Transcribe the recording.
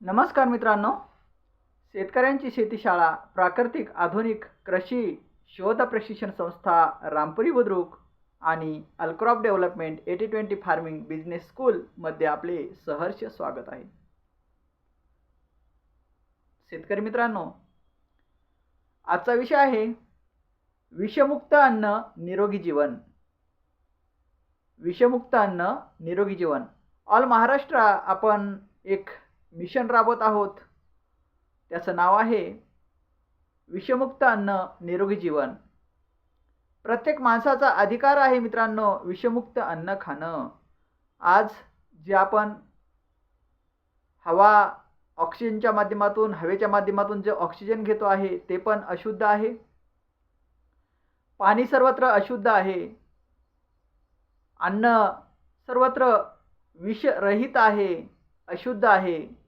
नमस्कार मित्रांनो, शेतकऱ्यांची शेतीशाळा प्राकृतिक आधुनिक कृषी शोध प्रशिक्षण संस्था रामपुरी बुद्रुक आणि अल्क्रॉप डेव्हलपमेंट 80-20 फार्मिंग बिझनेस स्कूलमध्ये आपले सहर्ष स्वागत आहे. शेतकरी मित्रांनो, आजचा विषय आहे विषमुक्त अन्न निरोगी जीवन. विषमुक्त अन्न निरोगी जीवन. ऑल महाराष्ट्र आपण एक मिशन राबवत आहोत. त्याचं नाव आहे विषमुक्त अन्न निरोगी जीवन. प्रत्येक माणसाचा अधिकार आहे मित्रांनो विषमुक्त अन्न खाणं. आज जे आपण हवा ऑक्सिजनच्या माध्यमातून हवेच्या माध्यमातून जे ऑक्सिजन घेतो आहे ते पण अशुद्ध आहे. पाणी सर्वत्र अशुद्ध आहे. अन्न सर्वत्र विषरहित आहे, अशुद्ध आहे.